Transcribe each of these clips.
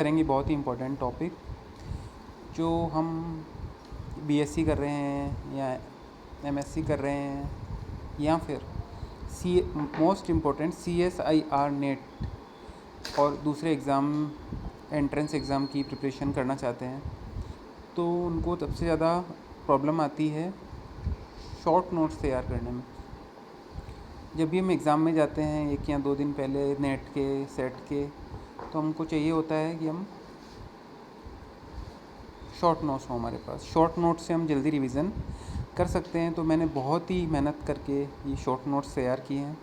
करेंगे बहुत ही important topic जो हम बीएससी कर रहे हैं या एमएससी कर रहे हैं या फिर मोस्ट इम्पोर्टेंट CSIR नेट और दूसरे एग्ज़ाम एंट्रेंस एग्ज़ाम की प्रिपरेशन करना चाहते हैं, तो उनको सबसे ज़्यादा प्रॉब्लम आती है शॉर्ट नोट्स तैयार करने में। जब भी हम एग्ज़ाम में जाते हैं 1 या 2 दिन पहले नेट के सेट के, तो हमको चाहिए होता है कि हम शॉर्ट नोट्स हो हमारे पास। शॉर्ट नोट्स से हम जल्दी रिवीज़न कर सकते हैं। तो मैंने बहुत ही मेहनत करके ये शॉर्ट नोट्स तैयार किए हैं।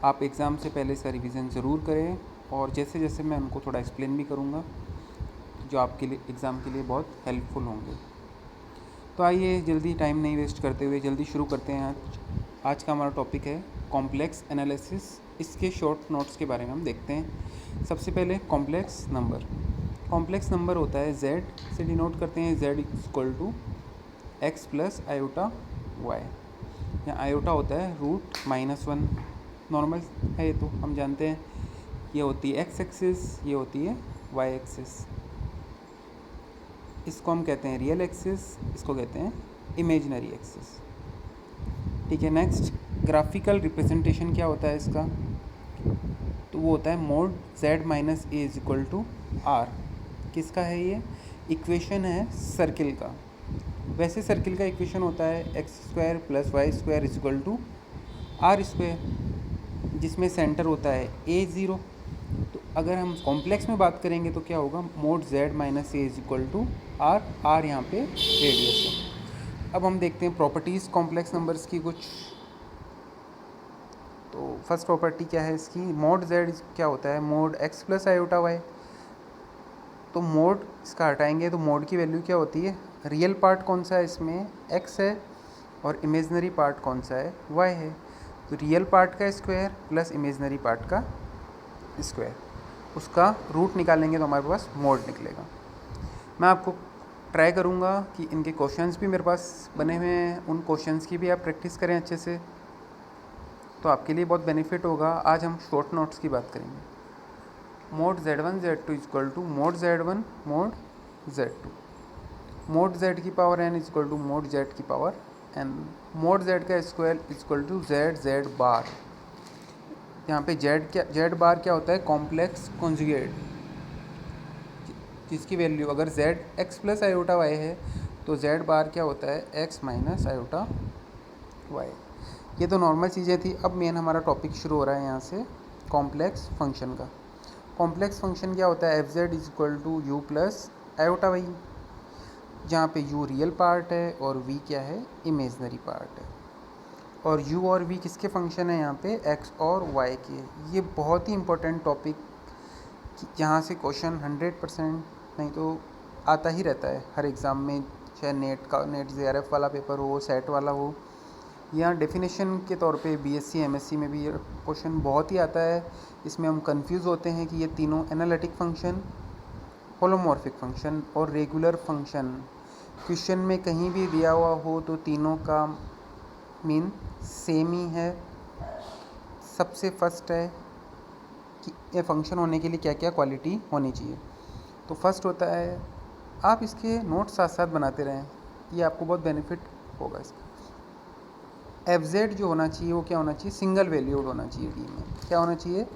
आप एग्ज़ाम से पहले इसका रिवीज़न ज़रूर करें और जैसे जैसे मैं उनको थोड़ा एक्सप्लेन भी करूँगा जो आपके लिए एग्ज़ाम के लिए बहुत हेल्पफुल होंगे। तो आइए जल्दी टाइम नहीं वेस्ट करते हुए जल्दी शुरू करते हैं। आज का हमारा टॉपिक है कॉम्प्लेक्स एनालिसिस। इसके शॉर्ट नोट्स के बारे में हम देखते हैं। सबसे पहले कॉम्प्लेक्स नंबर होता है z से डिनोट करते हैं। z equal to X plus iota Y. यहाँ आयोटा होता है √-1। नॉर्मल है ये, तो हम जानते हैं ये होती है एक्स एक्सिस, ये होती है वाई एक्सिस। इसको हम कहते हैं रियल एक्सिस, इसको कहते हैं इमेजिनरी एक्सिस। ठीक है। नेक्स्ट, ग्राफिकल रिप्रेजेंटेशन क्या होता है इसका? तो वो होता है mod z minus A is equal to R. किसका है ये? इक्वेशन है सर्किल का। वैसे सर्किल का इक्वेशन होता है x² + y² is equal to r², जिसमें सेंटर होता है a0। तो अगर हम कॉम्प्लेक्स में बात करेंगे तो क्या होगा? Mod z minus A is equal to r यहाँ पे रेडियस है। अब हम देखते हैं प्रॉपर्टीज़ कॉम्प्लेक्स नंबर्स की कुछ। तो फर्स्ट प्रॉपर्टी क्या है इसकी? मोड z क्या होता है? Mod x plus iota Y. तो मोड इसका हटाएंगे तो मोड की वैल्यू क्या होती है? रियल पार्ट कौन सा है इसमें? x है और इमेजनरी पार्ट कौन सा है? y है। तो रियल पार्ट का स्क्वायर प्लस इमेजनरी पार्ट का स्क्वायर, उसका रूट निकालेंगे तो हमारे पास मोड निकलेगा। मैं आपको ट्राई करूँगा कि इनके क्वेश्चंस भी मेरे पास बने हुए हैं, उन क्वेश्चंस की भी आप प्रैक्टिस करें अच्छे से, तो आपके लिए बहुत बेनिफिट होगा। आज हम शॉर्ट नोट्स की बात करेंगे। Mod z1 z2 equal to mod z1 mod z2। Mod z की power n equal to mod z की पावर n। मोड z का square equal to z bar. यहाँ पे z बार क्या होता है? कॉम्प्लेक्स कॉन्जुगेट, जिसकी वैल्यू अगर z x plus iota y है तो z बार क्या होता है? x minus iota y। ये तो नॉर्मल चीज़ें थी। अब मेन हमारा टॉपिक शुरू हो रहा है यहाँ से कॉम्प्लेक्स फंक्शन का। कॉम्प्लेक्स फंक्शन क्या होता है? fz is equal to u plus iota y, जहाँ पे u रियल पार्ट है और v क्या है? इमेजनरी पार्ट है। और u और v किसके फंक्शन है? यहाँ पे x और y के। ये बहुत ही इंपॉर्टेंट टॉपिक, यहाँ से क्वेश्चन 100% नहीं तो आता ही रहता है हर एग्ज़ाम में, चाहे नेट JRF वाला पेपर हो, सेट वाला हो, या डेफिनेशन के तौर पे बीएससी एमएससी में भी ये क्वेश्चन बहुत ही आता है। इसमें हम कंफ्यूज होते हैं कि ये तीनों एनालिटिक फंक्शन, होलोमॉर्फिक फंक्शन और रेगुलर फंक्शन क्वेश्चन में कहीं भी दिया हुआ हो तो तीनों का मीन सेम ही है। सबसे फर्स्ट है कि ये फंक्शन होने के लिए क्या क्या क्वालिटी होनी चाहिए। तो फर्स्ट होता है, आप इसके नोट साथ साथ बनाते रहें, ये आपको बहुत बेनिफिट होगा इसका। fz जो होना चाहिए वो क्या होना चाहिए? सिंगल वैल्यूड होना चाहिए। डी में क्या होना चाहिए?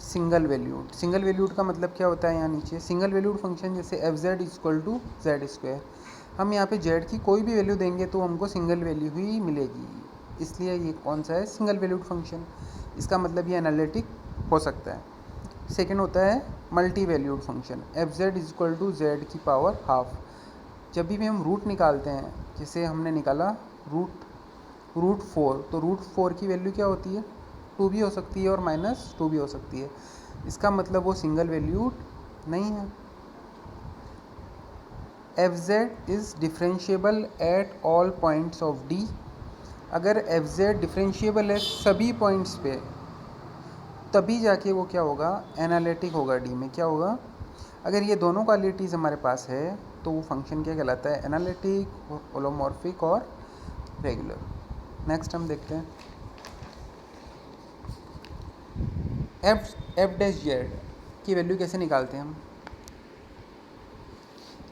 Single valued. सिंगल वैल्यूड का मतलब क्या होता है? यहाँ नीचे सिंगल वैल्यूड फंक्शन, जैसे fz इक्वल टू z²। हम यहाँ पे z की कोई भी वैल्यू देंगे तो हमको सिंगल वैल्यू ही मिलेगी, इसलिए ये कौन सा है? Single valued function. इसका मतलब ये एनालिटिक हो सकता है। सेकेंड होता है multi valued function, fz equal to z की पावर हाफ। जब भी हम रूट निकालते हैं, जैसे हमने निकाला √4, तो √4 की वैल्यू क्या होती है? 2 भी हो सकती है और -2 भी हो सकती है। इसका मतलब वो सिंगल वैल्यूड नहीं है। fz is differentiable at all points of d। अगर fz डिफरेंशिएबल है सभी पॉइंट्स पे, तभी जाके वो क्या होगा? एनालिटिक होगा। डी में क्या होगा? अगर ये दोनों क्वालिटीज़ हमारे पास है तो वो फंक्शन क्या कहलाता है? एनालिटिक, होलोमॉर्फिक और रेगुलर। नेक्स्ट हम देखते हैं f डैश जेड की वैल्यू कैसे निकालते हैं हम।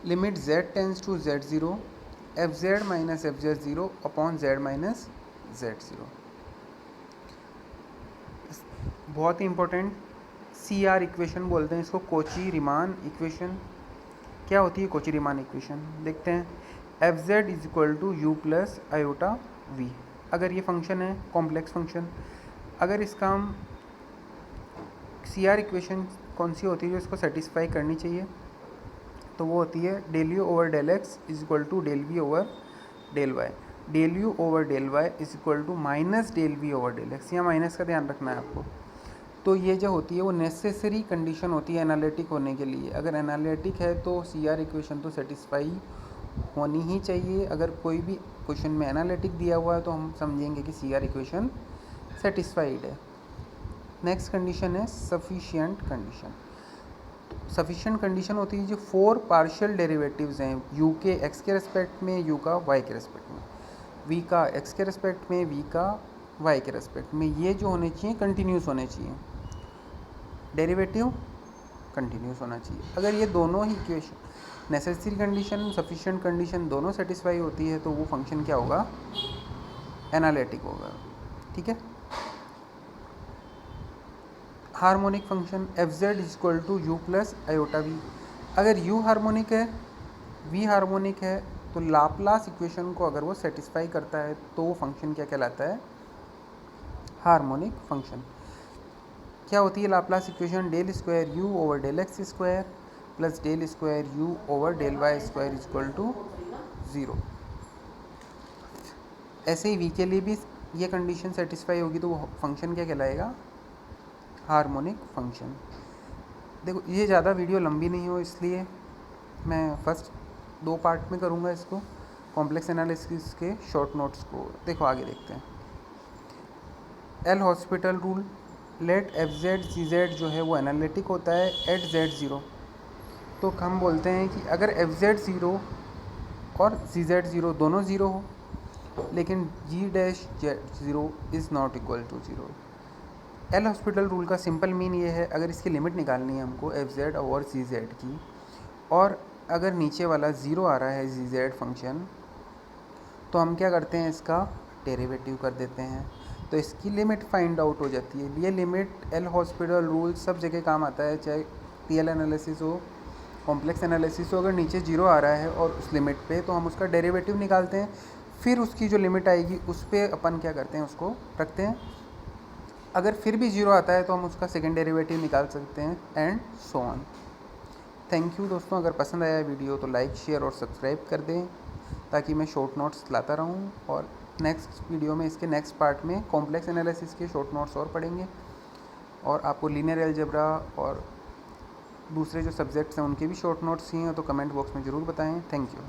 Limit z tends to z0 fz minus fz0 upon z minus z0। बहुत ही इंपॉर्टेंट CR इक्वेशन बोलते हैं इसको, कोची रीमान इक्वेशन। क्या होती है कोची रीमान इक्वेशन? देखते हैं। F Z is equal to U plus iota V. अगर ये फंक्शन है कॉम्प्लेक्स फंक्शन, अगर इसका हम CR इक्वेशन कौन सी होती है जो इसको सेटिस्फाई करनी चाहिए, तो वो होती है del U over del X is equal to del V over del Y. Del U over del Y is equal to minus del V over del X. यहाँ माइनस का ध्यान रखना है आपको। तो ये जो होती है वो नेसेसरी कंडीशन होती है एनालिटिक होने के लिए। अगर एनालिटिक है तो CR इक्वेशन तो सेटिस्फाई होनी ही चाहिए। अगर कोई भी क्वेश्चन में एनालिटिक दिया हुआ है तो हम समझेंगे कि CR इक्वेशन सेटिस्फाइड है। नेक्स्ट कंडीशन है सफिशिएंट कंडीशन। सफिशिएंट कंडीशन होती है जो 4 पार्शियल डेरिवेटिव्स हैं, u के x के रेस्पेक्ट में, u का y के रेस्पेक्ट में, v का x के रेस्पेक्ट में, v का y के रेस्पेक्ट में, ये जो होने चाहिए कंटिन्यूस होने चाहिए। डेरिवेटिव कंटिन्यूस होना चाहिए। अगर ये दोनों ही equation necessary condition sufficient condition दोनों सेटिस्फाई होती है तो वो फंक्शन क्या होगा? एनालिटिक होगा। ठीक है। Harmonic function F Z is equal to U plus iota V. अगर u हार्मोनिक है, v हार्मोनिक है, तो लाप्लास इक्वेशन को अगर वो सेटिस्फाई करता है तो वो फंक्शन क्या कहलाता है? Harmonic function. क्या होती है Laplace equation? Del square u over del X square plus del square u over del Y square is equal to 0। ऐसे ही v के लिए भी ये कंडीशन सेटिस्फाई होगी तो वो फंक्शन क्या कहलाएगा? Harmonic function. देखो ये ज़्यादा वीडियो लंबी नहीं हो इसलिए मैं फर्स्ट 2 पार्ट में करूँगा इसको, कॉम्प्लेक्स एनालिसिस के शॉर्ट नोट्स को। देखो आगे देखते हैं। L hospital rule, let F Z C Z जो है वो एनालिटिक होता है एट z0। तो हम बोलते हैं कि अगर एफ जेड 0 और सी जेड 0 दोनों 0 हो, लेकिन G dash Z 0 is not equal to 0। L hospital rule का सिंपल मीन ये है, अगर इसकी लिमिट निकालनी है हमको एफ जेड और सी जेड की, और अगर नीचे वाला 0 आ रहा है जी जेड फंक्शन, तो हम क्या करते हैं? इसका डेरिवेटिव कर देते हैं, तो इसकी लिमिट फाइंड आउट हो जाती है। ये लिमिट एल हॉस्पिटल रूल सब जगह काम आता है, चाहे TL एनालिसिस हो, कॉम्प्लेक्स एनालिसिस हो। अगर नीचे 0 आ रहा है और उस लिमिट पे, तो हम उसका डेरिवेटिव निकालते हैं, फिर उसकी जो लिमिट आएगी उस पर अपन क्या करते हैं? उसको रखते हैं। अगर फिर भी 0 आता है तो हम उसका सेकेंड डेरिवेटिव निकाल सकते हैं, and so on. Thank you दोस्तों। अगर पसंद आया वीडियो तो लाइक शेयर और सब्सक्राइब कर दें ताकि मैं शॉर्ट नोट्स लाता रहूं। और नेक्स्ट वीडियो में इसके नेक्स्ट पार्ट में कॉम्प्लेक्स एनालिसिस के शॉर्ट नोट्स और पढ़ेंगे, और आपको लीनियर अलजेब्रा और दूसरे जो सब्जेक्ट्स हैं उनके भी शॉर्ट नोट्स चाहिए तो कमेंट बॉक्स में ज़रूर बताएं। Thank you.